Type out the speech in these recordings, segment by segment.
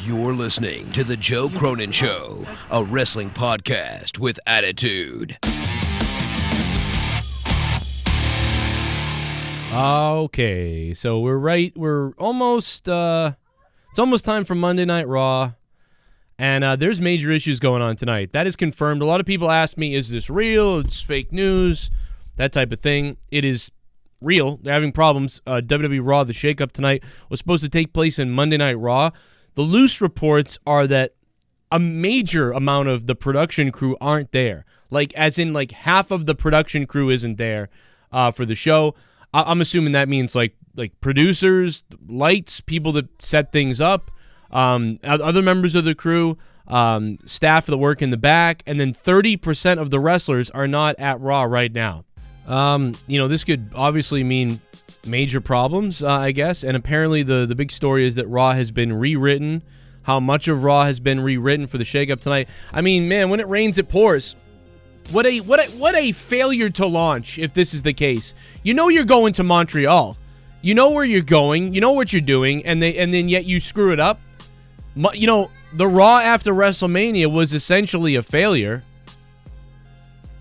You're listening to The Joe Cronin Show, a wrestling podcast with attitude. Okay, so we're almost, it's almost time for Monday Night Raw, and there's major issues going on tonight. That is confirmed. A lot of people ask me, is this real? It's fake news, that type of thing. It is real. They're having problems. WWE RAW, the shakeup tonight, was supposed to take place in Monday Night Raw. The loose reports are that a major amount of the production crew aren't there. Like, as in, like, half of the production crew isn't there for the show. I'm assuming that means, like producers, lights, people that set things up, other members of the crew, staff that work in the back, and then 30% of the wrestlers are not at Raw right now. This could obviously mean major problems, I guess, and apparently the big story is that Raw has been rewritten. How much of Raw has been rewritten for the shakeup tonight? I mean, man, when it rains, it pours. What a failure to launch if this is the case. You know you're going to Montreal. You know where you're going. You know what you're doing, and then yet you screw it up. The Raw after WrestleMania was essentially a failure.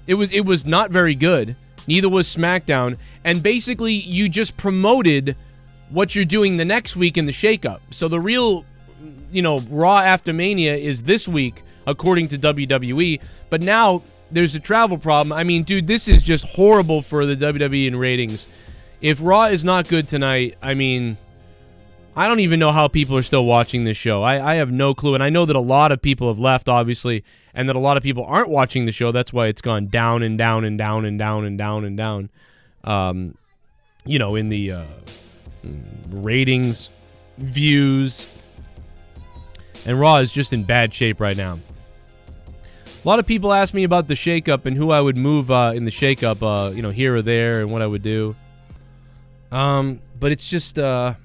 It was not very good. Neither was SmackDown, and basically you just promoted what you're doing the next week in the shakeup. So the real, Raw after Mania is this week, according to WWE. But now there's a travel problem. I mean, dude, this is just horrible for the WWE in ratings. If Raw is not good tonight, I mean, I don't even know how people are still watching this show. I have no clue, and I know that a lot of people have left, obviously, and that a lot of people aren't watching the show. That's why it's gone down and down and down and down and down and down. In the ratings, views, and Raw is just in bad shape right now. A lot of people ask me about the shakeup and who I would move in the shakeup, here or there, and what I would do. But it's just, I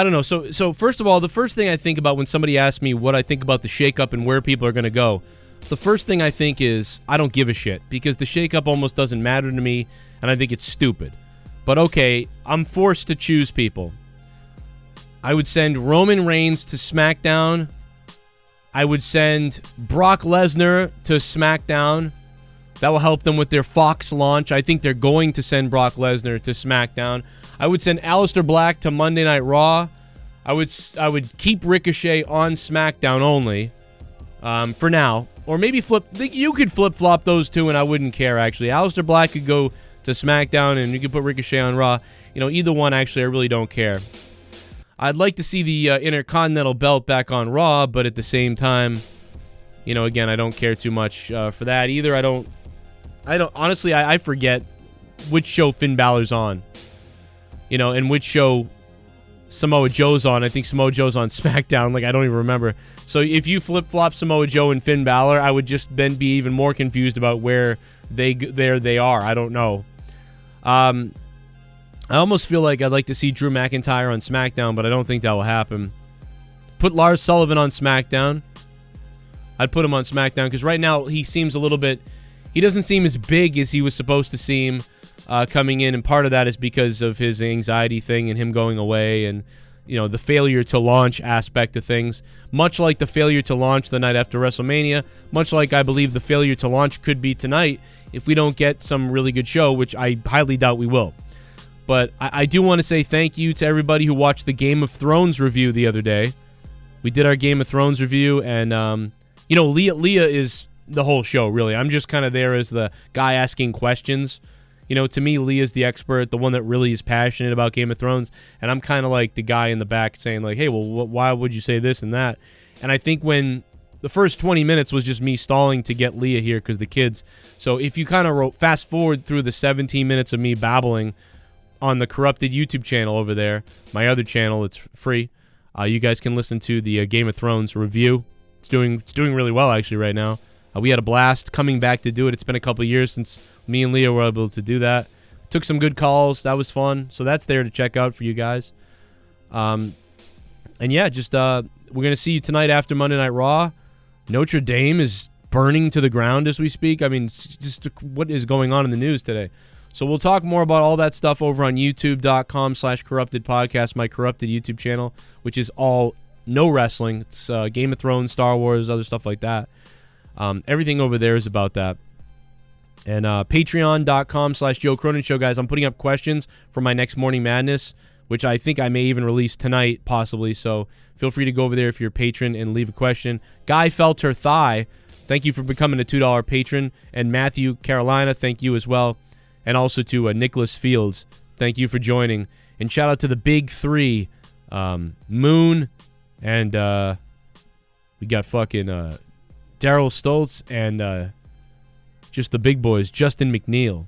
don't know. So first of all, the first thing I think about when somebody asks me what I think about the shakeup and where people are going to go, the first thing I think is I don't give a shit, because the shakeup almost doesn't matter to me, and I think it's stupid. But okay, I'm forced to choose people. I would send Roman Reigns to SmackDown. I would send Brock Lesnar to SmackDown. That will help them with their Fox launch. I think they're going to send Brock Lesnar to SmackDown. I would send Aleister Black to Monday Night Raw. I would keep Ricochet on SmackDown only for now. Or maybe you could flip-flop those two and I wouldn't care, actually. Aleister Black could go to SmackDown and you could put Ricochet on Raw. Either one, actually, I really don't care. I'd like to see the Intercontinental belt back on Raw, but at the same time, again, I don't care too much for that either. I don't honestly, I forget which show Finn Balor's on, and which show Samoa Joe's on. I think Samoa Joe's on SmackDown. I don't even remember. So if you flip-flop Samoa Joe and Finn Balor, I would just then be even more confused about where they are. I don't know. I almost feel like I'd like to see Drew McIntyre on SmackDown, but I don't think that will happen. Put Lars Sullivan on SmackDown. I'd put him on SmackDown because right now he seems a little bit... He doesn't seem as big as he was supposed to seem coming in, and part of that is because of his anxiety thing and him going away and, the failure to launch aspect of things. Much like the failure to launch the night after WrestleMania, much like I believe the failure to launch could be tonight if we don't get some really good show, which I highly doubt we will. But I do want to say thank you to everybody who watched the Game of Thrones review the other day. We did our Game of Thrones review, and, Leah is the whole show, really. I'm just kind of there as the guy asking questions. To me, Leah's the expert, the one that really is passionate about Game of Thrones, and I'm kind of like the guy in the back saying, hey, well, why would you say this and that? And I think when the first 20 minutes was just me stalling to get Leah here because the kids. So if you kind of fast forward through the 17 minutes of me babbling on the Corrupted YouTube channel over there, my other channel, it's free. You guys can listen to the Game of Thrones review. It's doing really well, actually, right now. We had a blast coming back to do it. It's been a couple of years since me and Leah were able to do that. Took some good calls. That was fun. So that's there to check out for you guys. And yeah, just we're going to see you tonight after Monday Night Raw. Notre Dame is burning to the ground as we speak. I mean, just what is going on in the news today? So we'll talk more about all that stuff over on youtube.com/corruptedpodcast, my corrupted YouTube channel, which is all no wrestling. It's Game of Thrones, Star Wars, other stuff like that. Everything over there is about that. And patreon.com/Joe Cronin Show, guys. I'm putting up questions for my next Morning Madness, which I think I may even release tonight, possibly. So feel free to go over there if you're a patron and leave a question. Guy Felter Thigh, thank you for becoming a $2 patron. And Matthew Carolina, thank you as well. And also to Nicholas Fields, thank you for joining. And shout out to the big three, Moon, and we got fucking Darel Stultz, and just the big boys, Justin McNeil.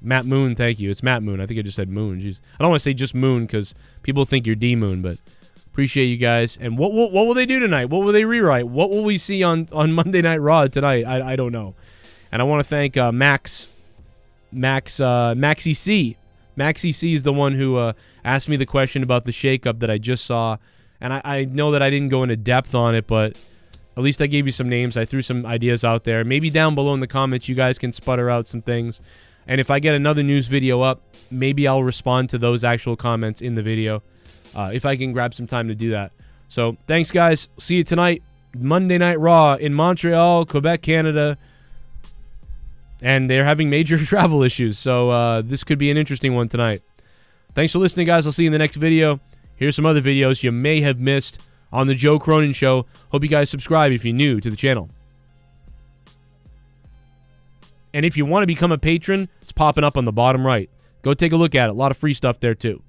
Matt Moon, thank you. It's Matt Moon. I think I just said Moon. Jeez. I don't want to say just Moon because people think you're DMOON, but appreciate you guys. And what will they do tonight? What will they rewrite? What will we see on Monday Night Raw tonight? I don't know. And I want to thank Maxie C. Maxie C is the one who asked me the question about the shakeup that I just saw. And I know that I didn't go into depth on it, but at least I gave you some names. I threw some ideas out there. Maybe down below in the comments you guys can sputter out some things. And if I get another news video up, maybe I'll respond to those actual comments in the video if I can grab some time to do that. So thanks, guys. See you tonight, Monday Night Raw in Montreal, Quebec, Canada. And they're having major travel issues, so this could be an interesting one tonight. Thanks for listening, guys. I'll see you in the next video. Here's some other videos you may have missed on the Joe Cronin Show. Hope you guys subscribe if you're new to the channel. And if you want to become a patron, it's popping up on the bottom right. Go take a look at it. A lot of free stuff there, too.